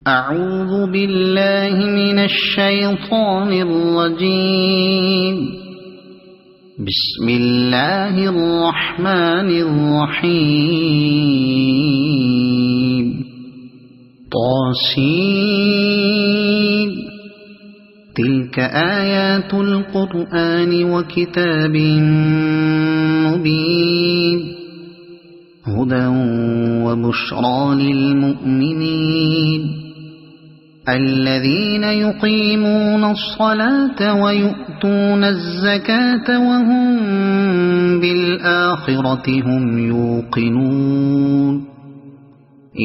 أعوذ بالله من الشيطان الرجيم. بسم الله الرحمن الرحيم. طاسين. تلك آيات القرآن وكتاب مبين هدى وبشرى للمؤمنين الذين يقيمون الصلاة ويؤتون الزكاة وهم بالآخرة هم يوقنون.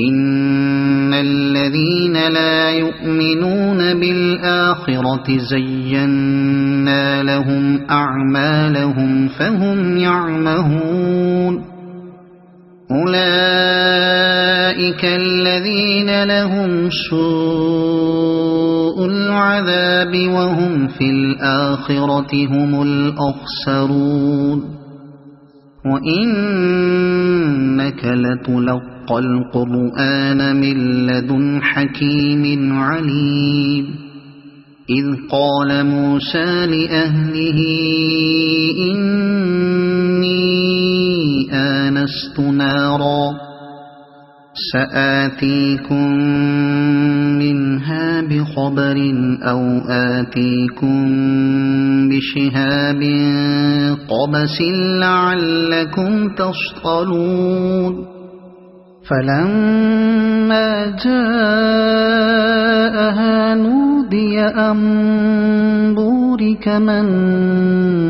إن الذين لا يؤمنون بالآخرة زينا لهم أعمالهم فهم يعمهون. أولئك الذين لهم سوء العذاب وهم في الآخرة هم الأخسرون. وإنك لتلقى القرآن من لدن حكيم عليم. إذ قال موسى لأهله إني آنست نارا سآتيكم منها بخبر أو آتيكم بشهاب قبس لعلكم تصطلون. فلما جاءها نودي أن بورك من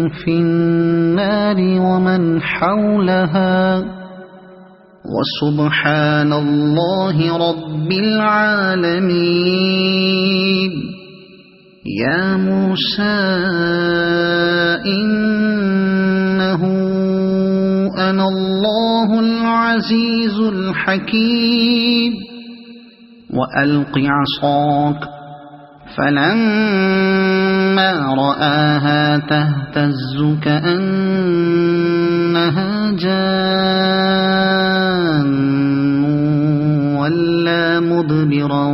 في النار ومن حولها وسبحان الله رب العالمين. يا موسى إنه أنا الله العزيز الحكيم. وألق عصاك. فلما رآها تهتز كأنها جان ولا مدبرا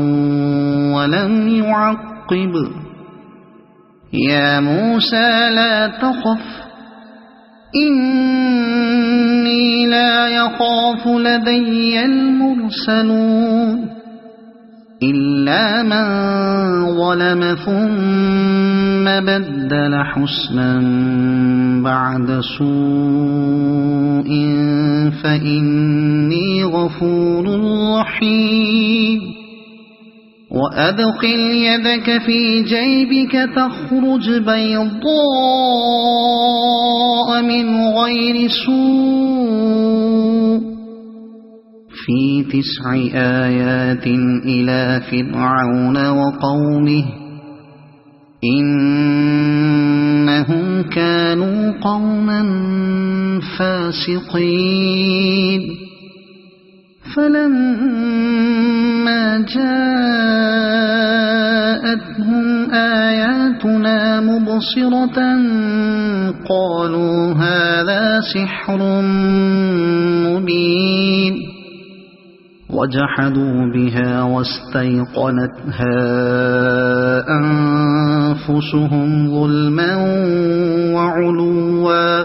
ولم يعقب. يا موسى لا تخف إني لا يخاف لدي المرسلون إلا من ظلم ثم بدل حسنا بعد سوء فإني غفور رحيم. وأدخل يدك في جيبك تخرج بيضاء من غير سوء في 9 آيات إلى فرعون وقومه إنهم كانوا قوما فاسقين. فلما جاءتهم آياتنا مبصرة قالوا هذا سحر مبين. وجحدوا بها واستيقنتها أنفسهم ظلما وعلوا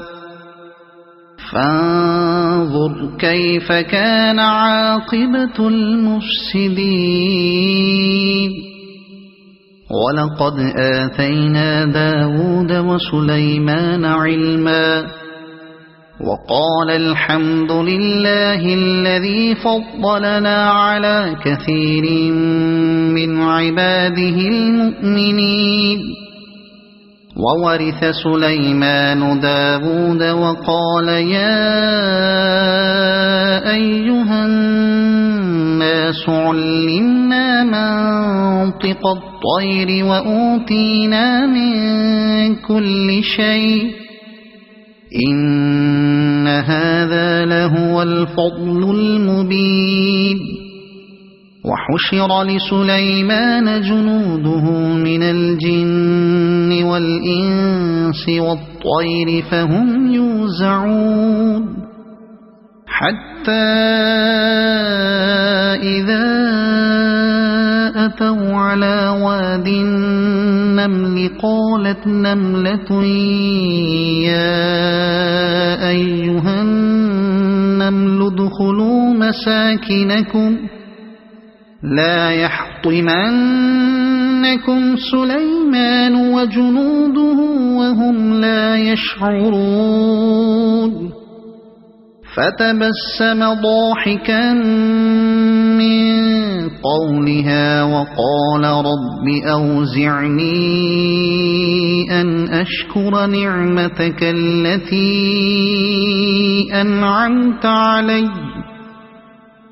فانظر كيف كان عاقبة المفسدين. ولقد آتينا داود وسليمان علما وقال الحمد لله الذي فضلنا على كثير من عباده المؤمنين. وورث سليمان داود وقال يا أيها الناس علمنا منطق الطير وأوتينا من كل شيء إن هذا لهو الفضل المبين. وحشر لسليمان جنوده من الجن والإنس والطير فهم يوزعون حتى إذا على واد النمل قالت نملة يا أيها النمل ادخلوا مساكنكم لا يحطمنكم سليمان وجنوده وهم لا يشعرون فتبسم ضاحكا من قولها وقال رب أوزعني أن أشكر نعمتك التي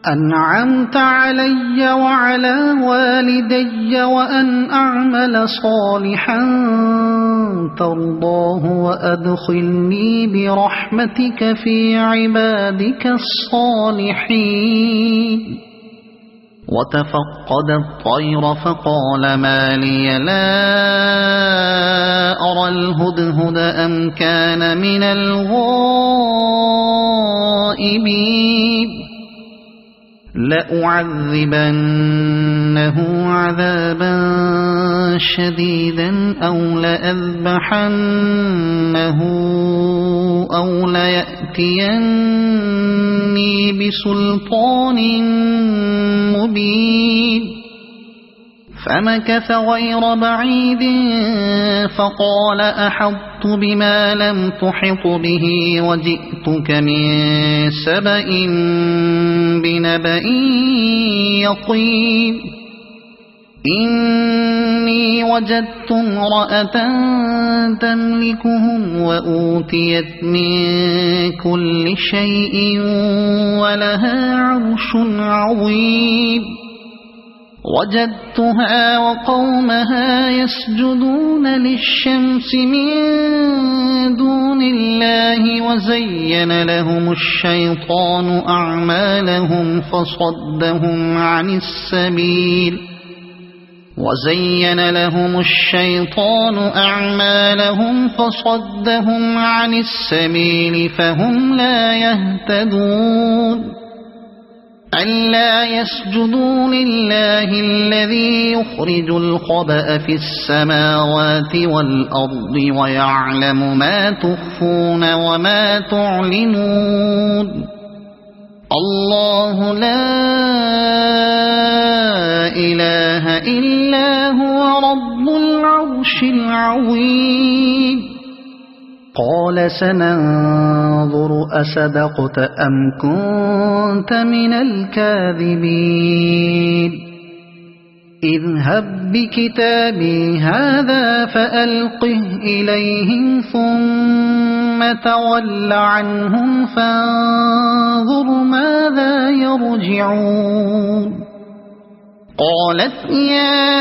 أنعمت علي وعلى والدي وأن أعمل صالحا ترضاه وأدخلني برحمتك في عبادك الصالحين وتفقد الطير فقال ما لي لا أرى الهدهد أم كان من الغائبين لأعذبنه عذابا شديدا أو لأذبحنه أو ليأتيني بسلطان مبين فمكث غير بعيد فقال أحطت بما لم تحط به وجئتك من سبأ بنبأ يقين إني وجدت امرأة تملكهم وأوتيت من كل شيء ولها عرش عظيم وجدتها وقومها يسجدون للشمس من دون الله وزين لهم الشيطان أعمالهم فصدهم عن السبيل فهم لا يهتدون ألا يسجدوا لله الذي يخرج الخبأ في السماوات والأرض ويعلم ما تخفون وما تعلنون الله لا إله إلا هو رب العرش العظيم قال سننظر أصدقت أم كنت من الكاذبين اذهب بكتابي هذا فألقه إليهم ثم تول عنهم فانظر ماذا يرجعون قالت يا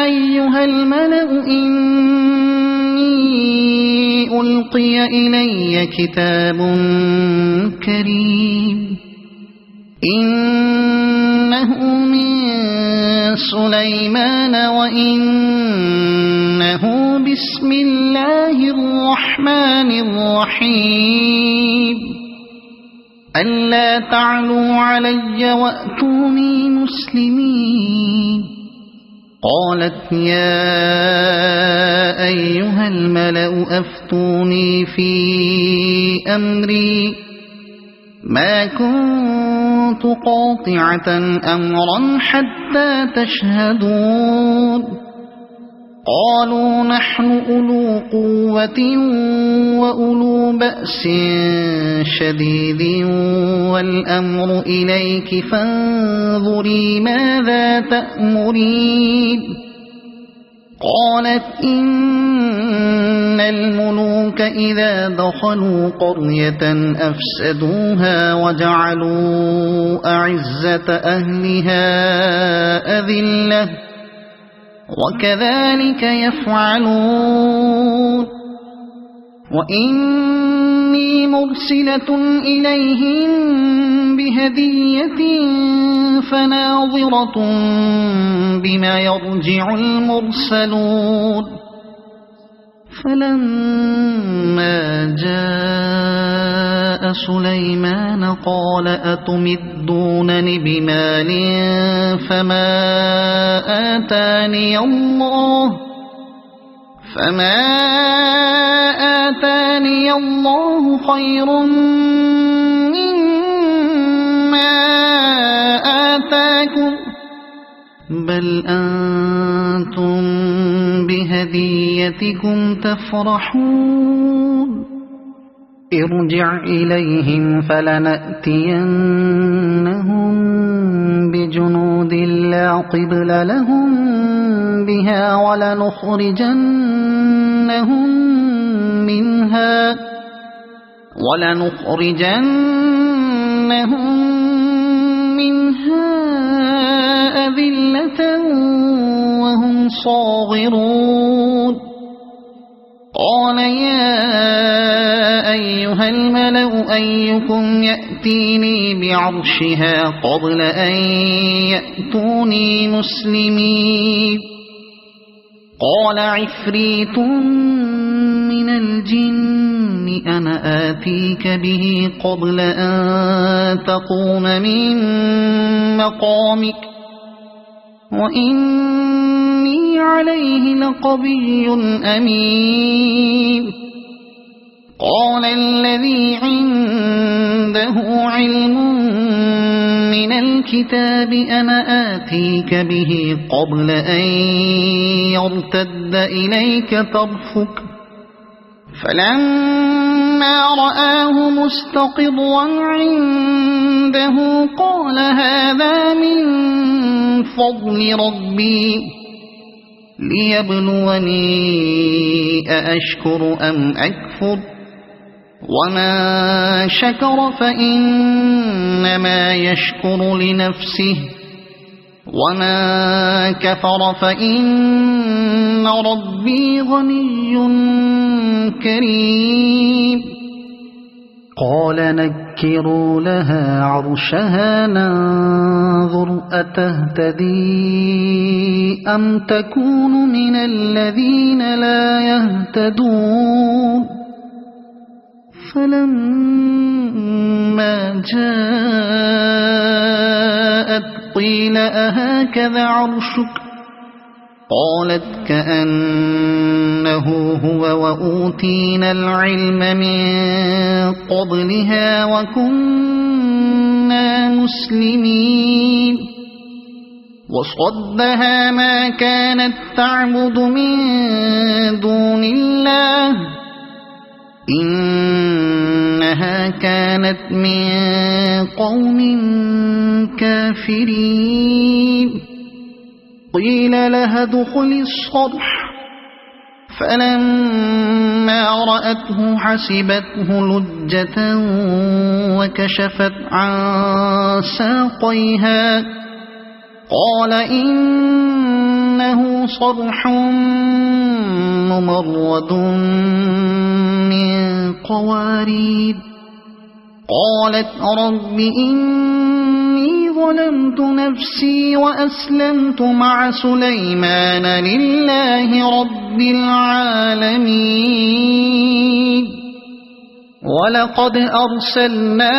أيها الملأ ألقي إلي كتاب كريم إنه من سليمان وإنه بسم الله الرحمن الرحيم ألا تعلوا علي وأتوني مسلمين قالت يا أيها الملأ أفتوني في أمري ما كنت قاطعة أمرا حتى تشهدون قالوا نحن أولو قوة وأولو بأس شديد والأمر إليك فانظري ماذا تأمرين قالت إن الملوك إذا دخلوا قرية أفسدوها وجعلوا أعزة أهلها أذلة وكذلك يفعلون وإني مرسلة إليهم بهدية فناظرة بما يرجع المرسلون فلما جاء سليمان قال أتمدونني بمال فما آتاني الله خير مما آتاكم بل أنتم بهديتكم تفرحون ارجع إليهم فلنأتينهم بجنود لا قبل لهم بها ولنخرجنهم منها أذلة وهم صاغرون قال يا أيها الملأ أيكم يأتيني بعرشها قبل أن يأتوني مسلمين قال عفريت من الجن أنا آتيك به قبل أن تقوم من مقامك وإني عليه لقوي أمين قال الذي عنده علم من الكتاب أنا آتيك به قبل أن يرتد إليك طرفك فلما رآه مستقرا عنده قال هذا من فضل ربي ليبلوني أأشكر أم أكفر ومن شكر فإنما يشكر لنفسه ومن كفر فإن ربي غني كريم قال نكروا لها عرشها ننظر أتهتدي أم تكون من الذين لا يهتدون فلما جاءت قيل أهكذا عرشك قالت كأنه هو وأوتينا العلم من قبلها وكنا مسلمين وصدها ما كانت تعبد من دون الله إنها كانت من قوم كافرين قيل لها ادخل الصرح فلما رأته حسبته لجة وكشفت عن ساقيها قال إنه صرح ممرد من قوارير قالت رب إني ظلمت نفسي وأسلمت مع سليمان لله رب العالمين ولقد أرسلنا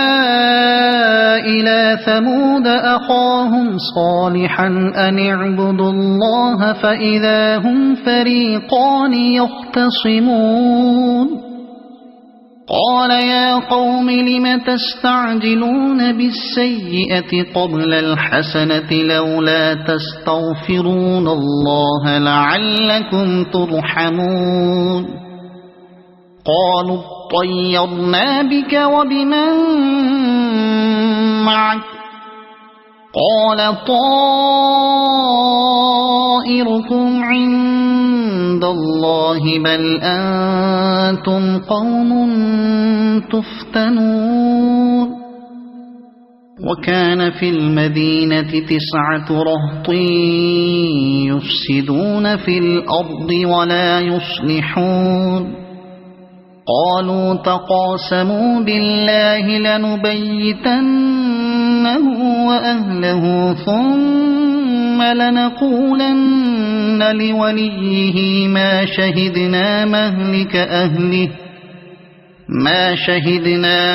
إلى ثمود أخاهم صالحا أن اعبدوا الله فإذا هم فريقان يختصمون قال يا قوم لم تستعجلون بالسيئة قبل الحسنة لولا تستغفرون الله لعلكم ترحمون قالوا اطيرنا بك وبمن معك قال طائركم عند الله بل أنتم قوم تفتنون وكان في المدينة 9 رهط يفسدون في الأرض ولا يصلحون قالوا تقاسموا بالله لنبيتنه وأهله ثم ثم لنقولن لوليه ما شهدنا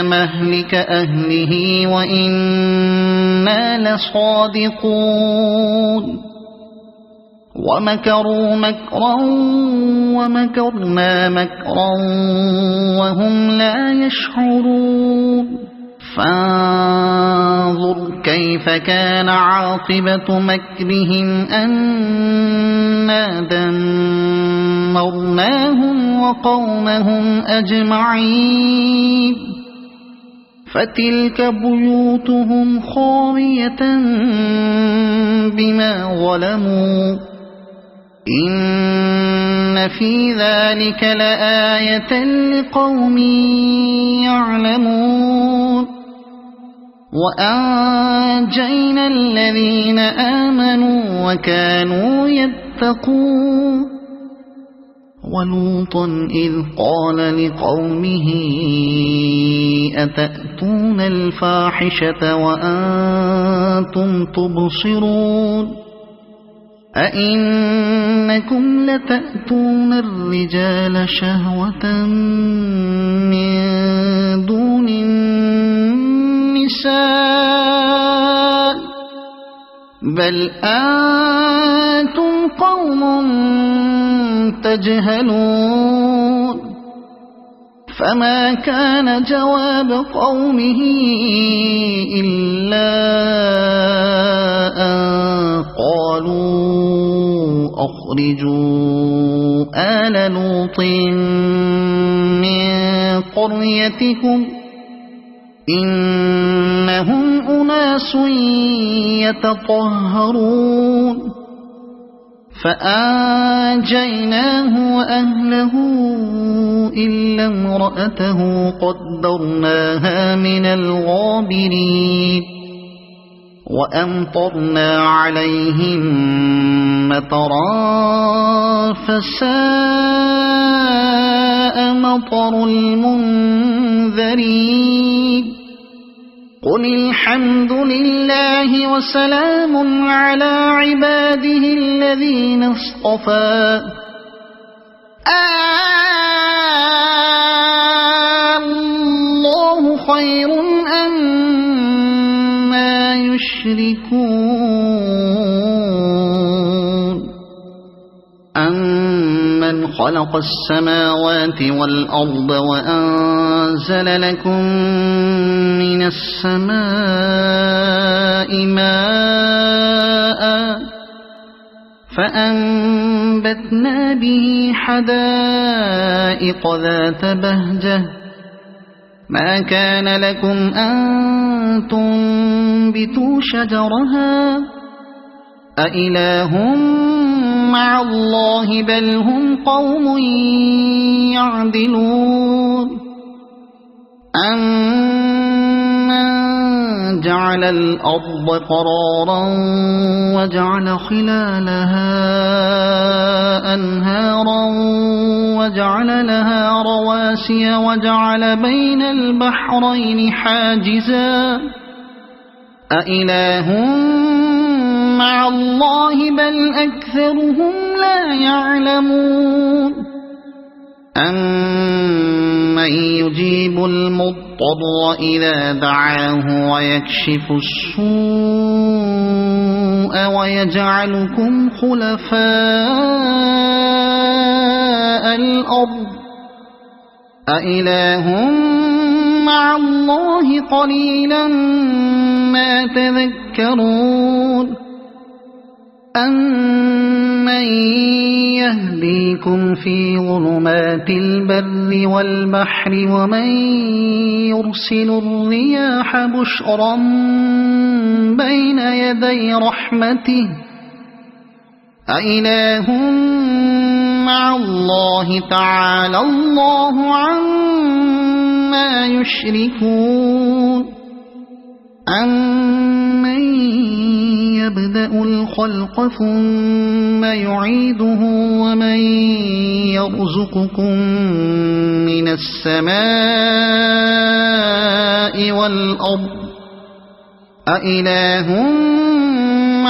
مهلك أهله وإنا لصادقون ومكروا مكرا ومكرنا مكرا وهم لا يشعرون فانظر كيف كان عاقبة مكرهم أنا دمرناهم وقومهم أجمعين فتلك بيوتهم خاوية بما ظلموا إن في ذلك لآية لقوم يعلمون وأنجينا الذين آمنوا وكانوا يتقون ولوطا إذ قال لقومه أتأتون الفاحشة وأنتم تبصرون أئنكم لتأتون الرجال شهوة من دون النساء بل أنتم قوم تجهلون فما كان جواب قومه إلا أن قالوا أخرجوا آل لوط من قريتكم إنهم أناس يتطهرون فأنجيناه وأهله إلا امرأته قدرناها من الغابرين وأمطرنا عليهم مطرا فساء مطر المنذرين قل الحمد لله وسلام على عباده الذين اصطفى الله خير أما يشركون أمن خلق السماوات والأرض وأنزل لكم من السماء ماء فأنبتنا به حدائق ذات بهجة ما كان لكم أن تنبتوا شجرها أإله مع الله بل هم قوم يعدلون أمن جعل الأرض قرارا وجعل خلالها أنهارا وجعل لها رواسي وجعل بين البحرين حاجزا أإله مع الله بل أكثرهم لا يعلمون أمن يجيب المضطر إذا دعاه ويكشف السوء ويجعلكم خلفاء الأرض أإله مع الله قليلا ما تذكرون أمن يهديكم في ظلمات البر والبحر ومن يرسل الرياح بشرا بين يدي رحمته أإله مع الله تعالى الله عما يشركون أمن يبدأ الخلق ثم يعيده ومن يرزقكم من السماء والأرض أإله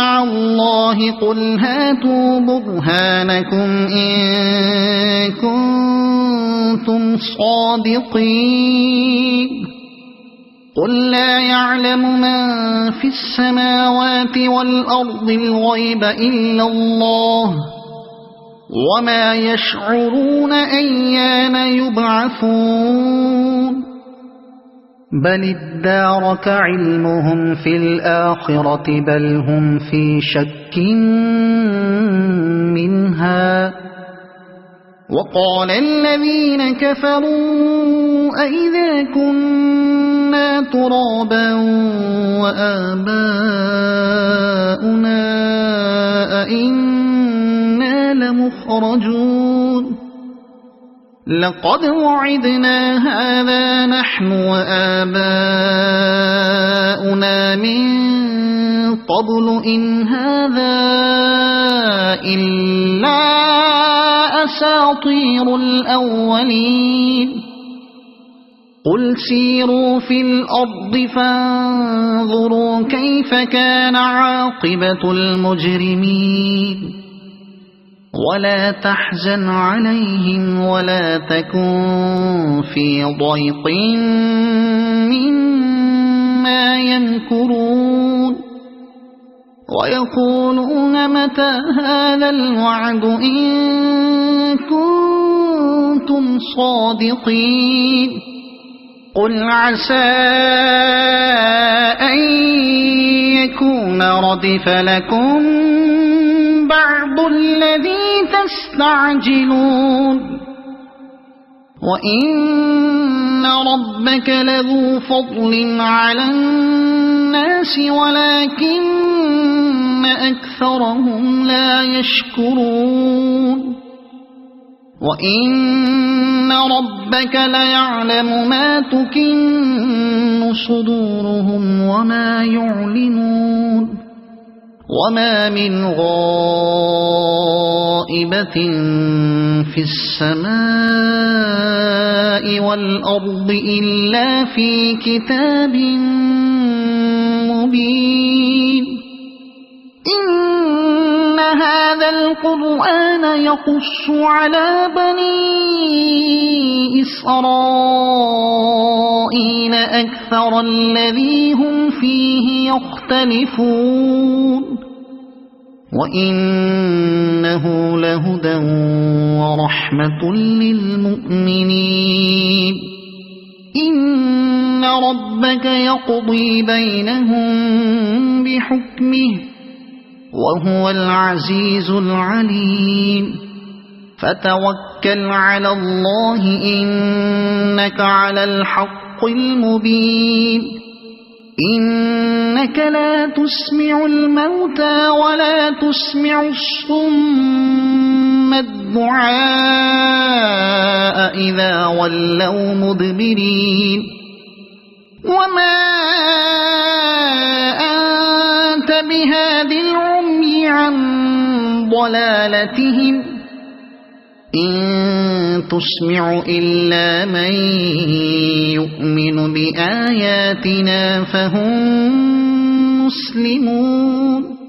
مع الله قل هاتوا برهانكم إن كنتم صادقين قل لا يعلم من في السماوات والأرض الغيب إلا الله وما يشعرون أيان يبعثون بل ادارك علمهم في الآخرة بل هم في شك منها وقال الذين كفروا أئذا كنا ترابا وآباؤنا أئنا لمخرجون لقد وعدنا هذا نحن وآباؤنا من قبل إن هذا إلا أساطير الأولين قل سيروا في الأرض فانظروا كيف كان عاقبة المجرمين ولا تحزن عليهم ولا تكن في ضيق مما يمكرون ويقولون متى هذا الوعد إن كنتم صادقين قل عسى أن يكون ردف لكم بعض الذي تستعجلون وإن ربك لذو فضل على الناس ولكن أكثرهم لا يشكرون وإن ربك ليعلم ما تكن صدورهم وما يعلنون وما من غائبة في السماء والأرض إلا في كتاب مبين إن هذا القرآن يقص على بني إسرائيل أكثر الذي هم فيه يختلفون وإنه لهدى ورحمة للمؤمنين إن ربك يقضي بينهم بحكمه وهو العزيز العليم فتوكل على الله إنك على الحق المبين إنك لا تسمع الموتى ولا تسمع الصم الدعاء إذا ولوا مدبرين وما أنت بهاد العمي عن ضلالتهم إن تسمع إلا من يؤمن بآياتنا فهم مسلمون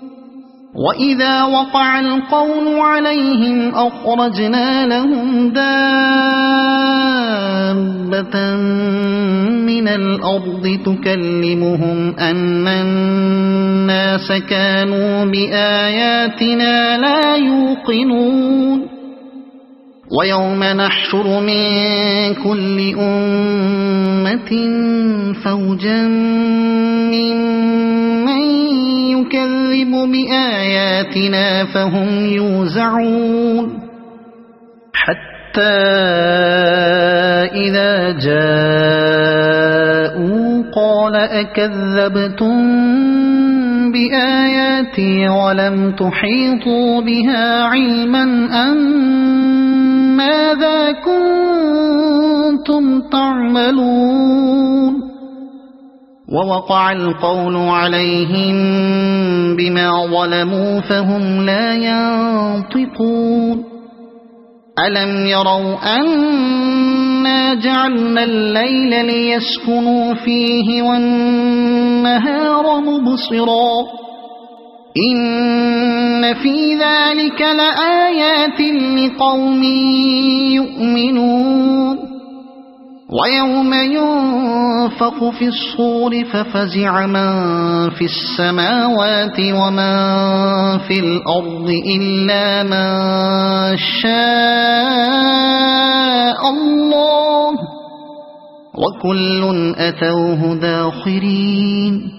وإذا وقع القول عليهم أخرجنا لهم دابة من الأرض تكلمهم أن الناس كانوا بآياتنا لا يوقنون ويوم نحشر من كل أمة فوجا ممن يكذب بآياتنا فهم يوزعون حتى إذا جاءوا قال أكذبتم بآياتي ولم تحيطوا بها علما أم ماذا كنتم تعملون ووقع القول عليهم بما ظلموا فهم لا ينطقون ألم يروا أنا جعلنا الليل ليسكنوا فيه والنهار مبصرا إن في ذلك لآيات لقوم يؤمنون ويوم ينفخ في الصور ففزع من في السماوات ومن في الأرض إلا من شاء الله وكل أتوه داخرين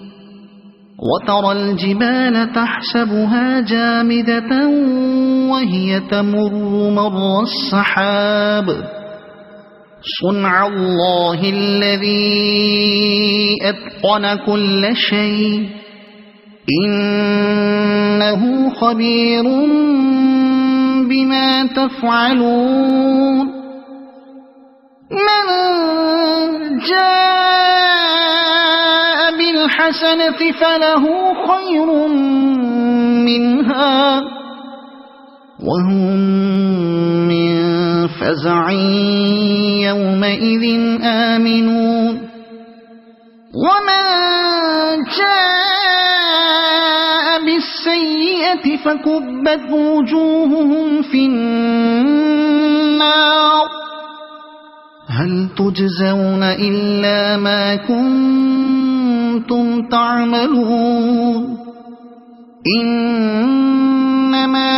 وترى الجبال تحسبها جامدة وهي تمر مر السحاب صنع الله الذي أتقن كل شيء إنه خبير بما تفعلون من جاء بالحسنة فله خير منها وهم من فزع يومئذ آمنون ومن جاء بالسيئة فكبت وجوههم في النار هل تجزون إلا ما كنتم تعملون إنما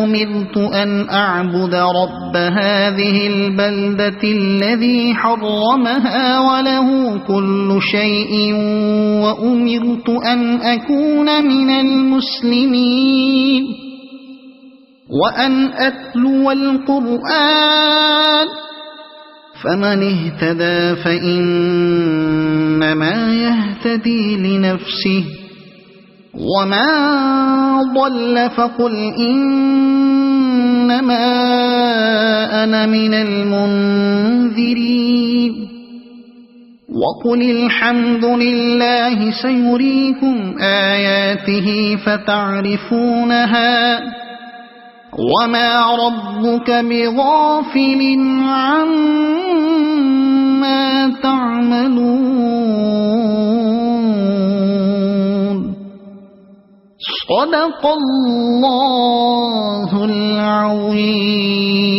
أمرت أن أعبد رب هذه البلدة الذي حرمها وله كل شيء وأمرت أن أكون من المسلمين وأن أتلو القرآن فمن اهتدى فإنما يهتدي لنفسه ومن ضل فقل إنما أنا من المنذرين وقل الحمد لله سيريكم آياته فتعرفونها وما ربك بغافل عما تعملون صدق الله العظيم.